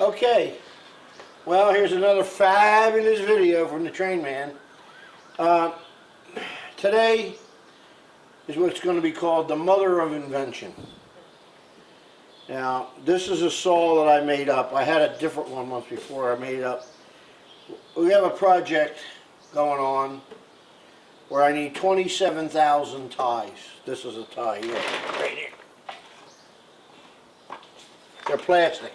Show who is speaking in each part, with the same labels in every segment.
Speaker 1: Okay, well, here's another fabulous video from the train man. Today is what's going to be called the mother of invention. Now, this is a saw that I made up. I had a different one once before I made it up. We have a project going on where I need 27,000 ties. This is a tie here, right here. They're plastic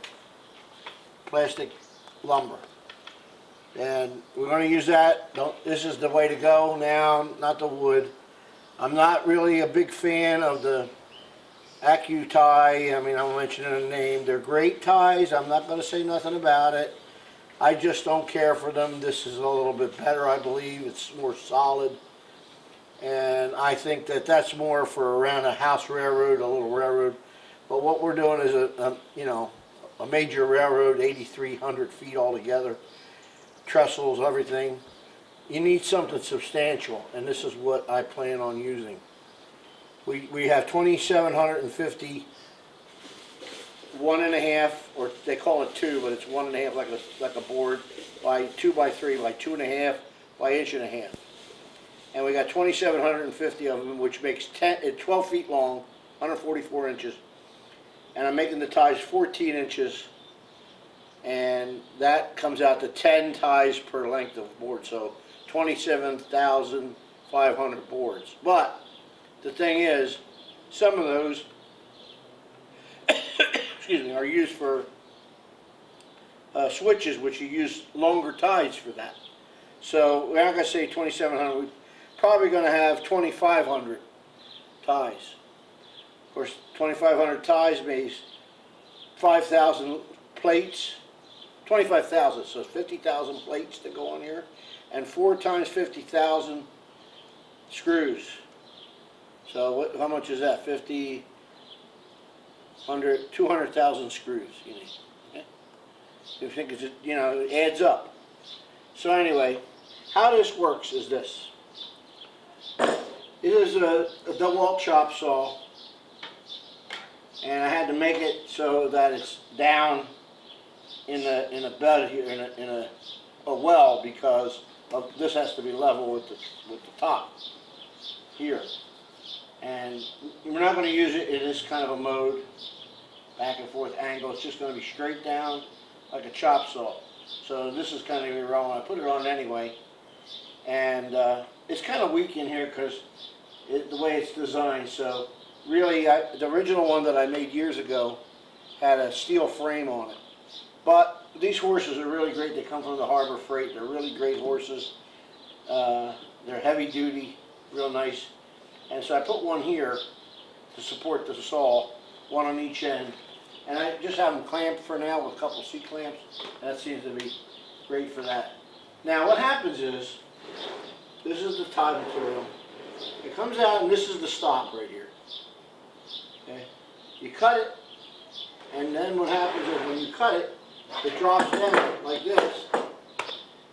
Speaker 1: lumber, and we're going to use that. This is the way to go now, not the wood. I'm not really a big fan of the Accu tie. I mean, I'm mentioning a name. They're great ties. I'm not going to say nothing about it. I just don't care for them. This is a little bit better, I believe. It's more solid, and I think that that's more for around a house railroad, a little railroad. But what we're doing is a major railroad, 8,300 feet altogether, trestles, everything. You need something substantial, and this is what I plan on using. We have 2,750 1.5, or they call it 2, but it's 1.5, like a board, by 2 by 3 by 2.5 by 1.5 inches. And we got 2,750 of them, which makes 12 feet long, 144 inches. And I'm making the ties 14 inches, and that comes out to 10 ties per length of board, so 27,500 boards. But the thing is, some of those excuse me, are used for switches, which you use longer ties for that. So we're not going to say 2,700, we're probably going to have 2,500 ties. Of course, 2,500 ties means 5,000 plates, 25,000, so 50,000 plates to go on here, and 4 times 50,000 screws. So how much is that? 50, 100, 200,000 screws you need. Okay? You think it's, it adds up. So anyway, how this works is this. It is a DeWalt chop saw. And I had to make it so that it's down in a bed here, in a well, because this has to be level with the top here. And we're not going to use it in this kind of a mode, back and forth angle. It's just going to be straight down like a chop saw. So this is kind of irrelevant. I put it on anyway, and it's kind of weak in here because the way it's designed. So really, the original one that I made years ago had a steel frame on it. But these horses are really great. They come from the Harbor Freight. They're really great horses. They're heavy duty, real nice. And so I put one here to support the saw, one on each end. And I just have them clamped for now with a couple C-clamps. And that seems to be great for that. Now what happens is, this is the tie material. It comes out, and this is the stop right here. Okay. You cut it, and then what happens is when you cut it, it drops down like this.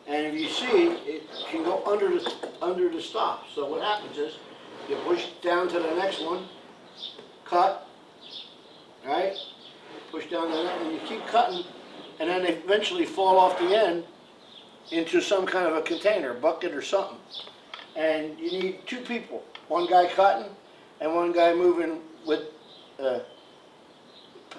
Speaker 1: And if you see, it can go under the stop. So what happens is, you push down to the next one, cut, right? Push down to that, and you keep cutting, and then they eventually fall off the end into some kind of a container, bucket or something. And you need 2 people, one guy cutting and one guy moving with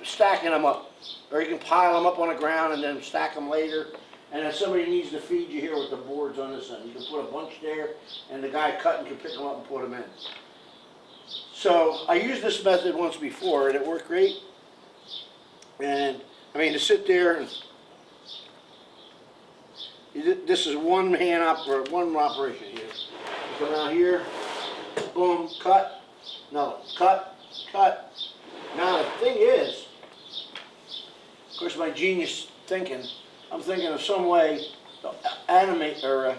Speaker 1: stacking them up. Or you can pile them up on the ground and then stack them later. And if somebody needs to feed you here with the boards on this end, you can put a bunch there, and the guy cutting can pick them up and put them in. So I used this method once before, and it worked great. And I mean, to sit there and this is one operation here. You come out here, boom, cut, no, cut, cut. Now the thing is, of course, my genius thinking, I'm thinking of some way to animate or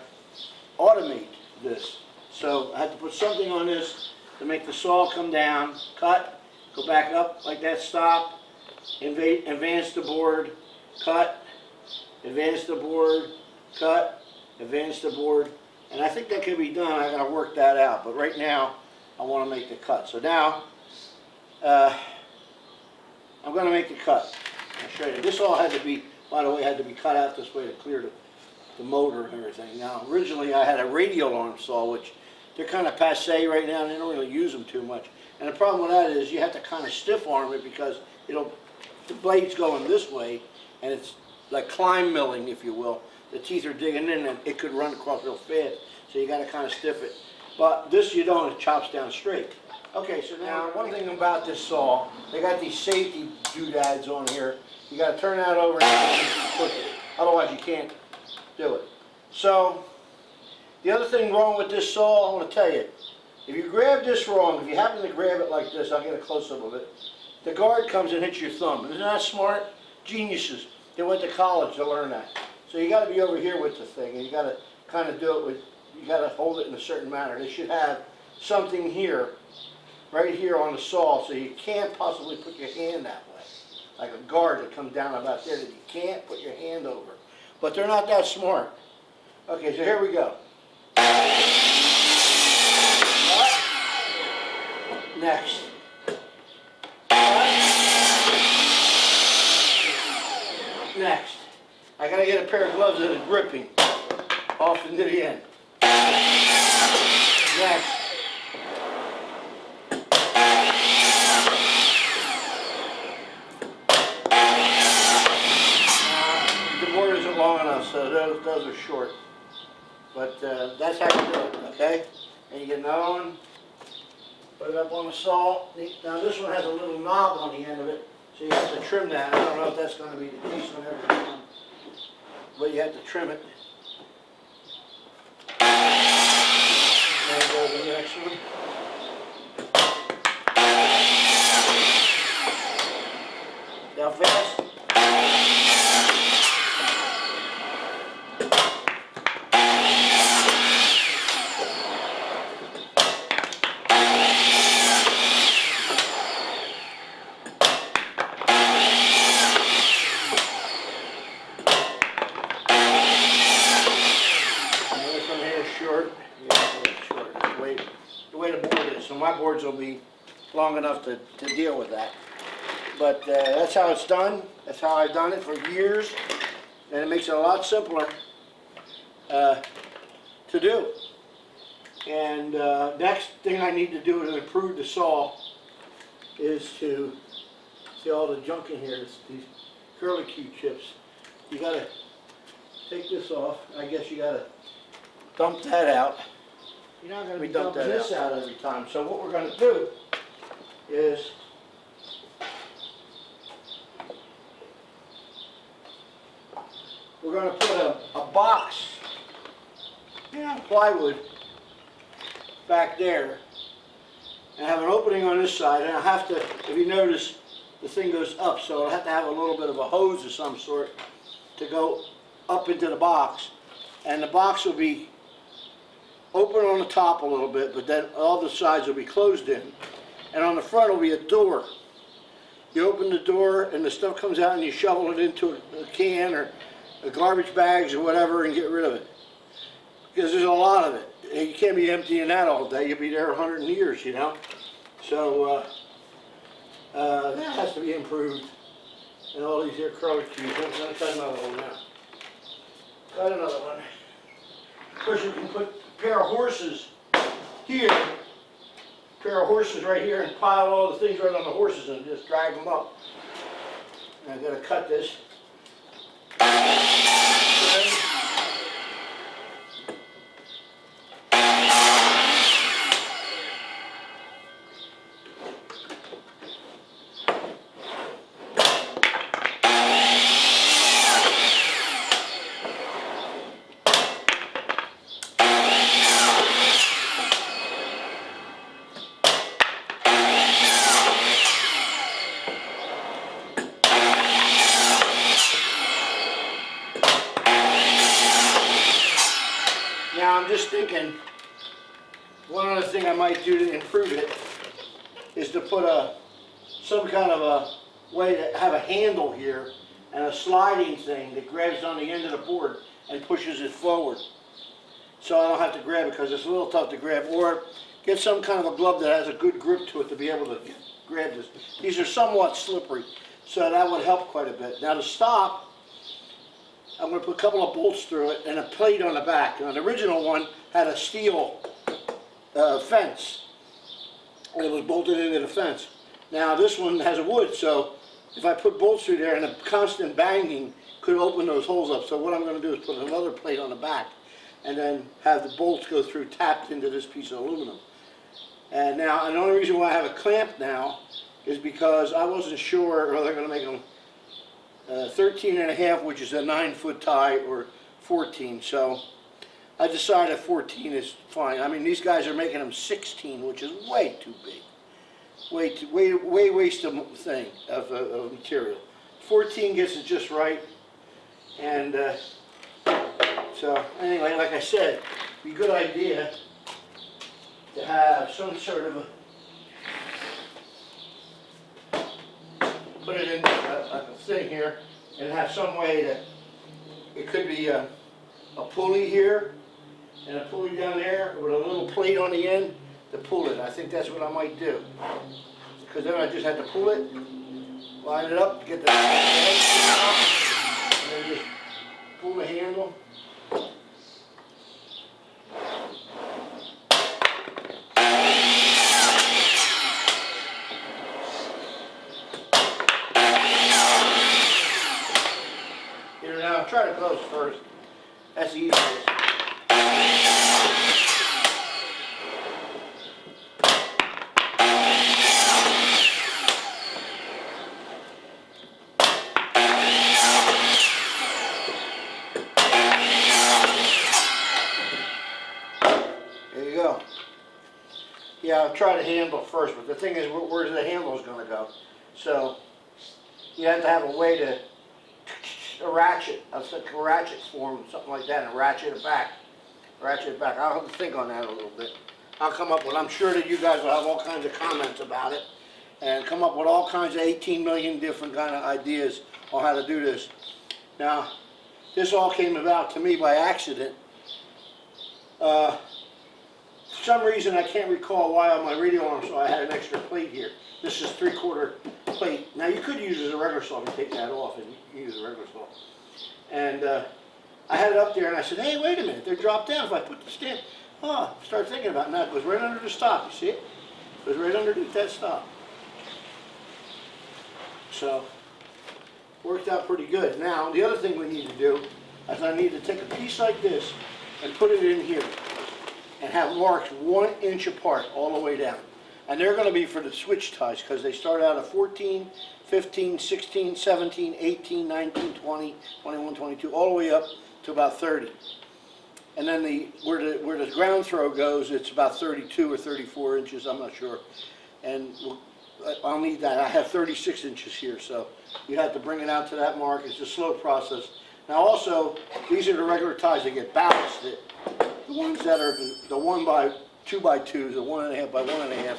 Speaker 1: automate this. So I had to put something on this to make the saw come down, cut, go back up like that, stop, advance the board, cut, advance the board, cut, advance the board. And I think that can be done. I gotta work that out. But right now, I want to make the cut. So now, I'm going to make the cut. I'll show you. This all had to be by the way, had to be cut out this way to clear the motor and everything. Now, originally I had a radial arm saw, which they're kind of passe right now, and they don't really use them too much. And the problem with that is you have to kind of stiff arm it because the blade's going this way, and it's like climb milling, if you will. The teeth are digging in, and it could run across real fast, so you got to kind of stiff it. But this you don't, it chops down straight. Okay, so now one thing about this saw, they got these safety doodads on here. You got to turn that over and push it. Otherwise you can't do it. So the other thing wrong with this saw, I want to tell you, if you grab this wrong, if you happen to grab it like this, I'll get a close-up of it, the guard comes and hits your thumb. Isn't that smart? Geniuses. They went to college to learn that. So you got to be over here with the thing, and you got to kind of do it with, you got to hold it in a certain manner. They should have something here, right here on the saw, so you can't possibly put your hand that way. Like a guard that comes down about there that you can't put your hand over. But they're not that smart. Okay, so here we go. Next. Next. I gotta get a pair of gloves that are gripping off into the end. Next. The board isn't long enough, so those are short. But that's how you do it, okay? And you get another one, put it up on the saw. Now this one has a little knob on the end of it, so you have to trim that. I don't know if that's going to be the case on every one, but you have to trim it. There goes the next one. Now fast. My boards will be long enough to deal with that. But that's how it's done. That's how I've done it for years. And it makes it a lot simpler to do. And next thing I need to do to improve the saw is to see all the junk in here, these curlicue chips. You got to take this off. I guess you got to dump that out. You're not going to be dumping this out every time. So what we're going to do is we're going to put a box, plywood back there, and have an opening on this side. And I'll have to, if you notice, the thing goes up, so I'll have to have a little bit of a hose of some sort to go up into the box. And the box will be open on the top a little bit, but then all the sides will be closed in. And on the front will be a door. You open the door and the stuff comes out and you shovel it into a can or a garbage bags or whatever and get rid of it. Because there's a lot of it. And you can't be emptying that all day. You'll be there 100 years, you know. So that has to be improved. And all these here curlicues. I'm going to cut another one now. Cut another one. Of course, you can put a pair of horses here, pair of horses right here, and pile all the things right on the horses and just drag them up. And I've got to cut this. Now I'm just thinking, one other thing I might do to improve it is to put some kind of a way to have a handle here and a sliding thing that grabs on the end of the board and pushes it forward. So I don't have to grab it because it's a little tough to grab. Or get some kind of a glove that has a good grip to it to be able to grab this. These are somewhat slippery, so that would help quite a bit. Now to stop, I'm going to put a couple of bolts through it and a plate on the back. Now, the original one had a steel fence, and it was bolted into the fence. Now this one has a wood, so if I put bolts through there and a constant banging could open those holes up. So what I'm going to do is put another plate on the back and then have the bolts go through tapped into this piece of aluminum. And now, and the only reason why I have a clamp now is because I wasn't sure whether they're going to make them 13 and a half, which is a 9-foot tie, or 14. So I decided 14 is fine. I mean, these guys are making them 16, which is way too big. Way waste of thing of material. 14 gets it just right. And so anyway, like I said, it'd be a good idea to have some sort of put it in a thing here, and have some way that it could be a pulley here and a pulley down there with a little plate on the end to pull it. I think that's what I might do, because then I just have to pull it, line it up, get the and then just pull the handle. Now try to close first. That's the easiest. There you go. Yeah, I'll try the handle first, but the thing is, where's the handle is going to go? So you have to have a way to a ratchet, a ratchet form, something like that, and ratchet it back. Ratchet it back. I'll have to think on that a little bit. I'll come up with, I'm sure that you guys will have all kinds of comments about it, and come up with all kinds of 18 million different kind of ideas on how to do this. Now, this all came about to me by accident. For some reason, I can't recall why on my radio arm saw I had an extra plate here. This is 3/4 plate. Now you could use it as a regular saw and take that off, and you use a regular saw. And I had it up there, and I said, "Hey, wait a minute! They're dropped down. If I put the stand, start thinking about it. Now it goes right under the stop. You see it? It goes right underneath that stop. So worked out pretty good. Now the other thing we need to do is I need to take a piece like this and put it in here, and have marks 1 inch apart all the way down. And they're going to be for the switch ties, because they start out at 14, 15, 16, 17, 18, 19, 20, 21, 22, all the way up to about 30. And then where the ground throw goes, it's about 32 or 34 inches, I'm not sure. And I'll need that. I have 36 inches here, so you have to bring it out to that mark. It's a slow process. Now also, these are the regular ties that get ballasted. The ones that are the 1 by 2 by 2s, the 1.5 by 1.5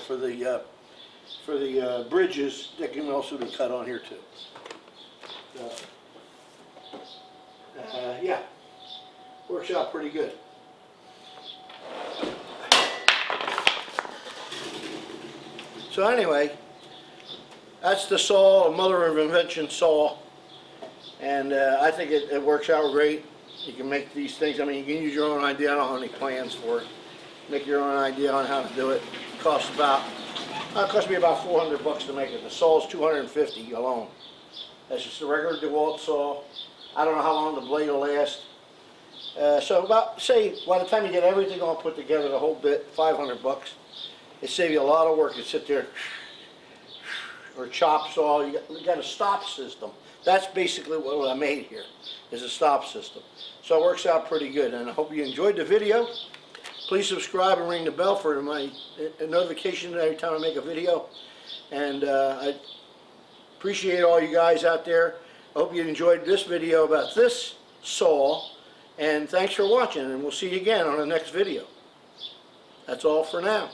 Speaker 1: for the bridges, that can also be cut on here too. So, yeah, works out pretty good. So anyway, that's the saw, a mother of invention saw, and I think it works out great. You can make these things, I mean, you can use your own idea. I don't have any plans for it. Make your own idea on how to do it. It cost me about $400 to make it. The saw is $250 alone. That's just a regular DeWalt saw. I don't know how long the blade will last. So about, say, by the time you get everything all put together, the whole bit, $500. It saves you a lot of work to sit there, or chop saw. You got a stop system. That's basically what I made here, is a stop system. So it works out pretty good, and I hope you enjoyed the video. Please subscribe and ring the bell for my notification every time I make a video. And I appreciate all you guys out there. I hope you enjoyed this video about this saw. And thanks for watching, and we'll see you again on the next video. That's all for now.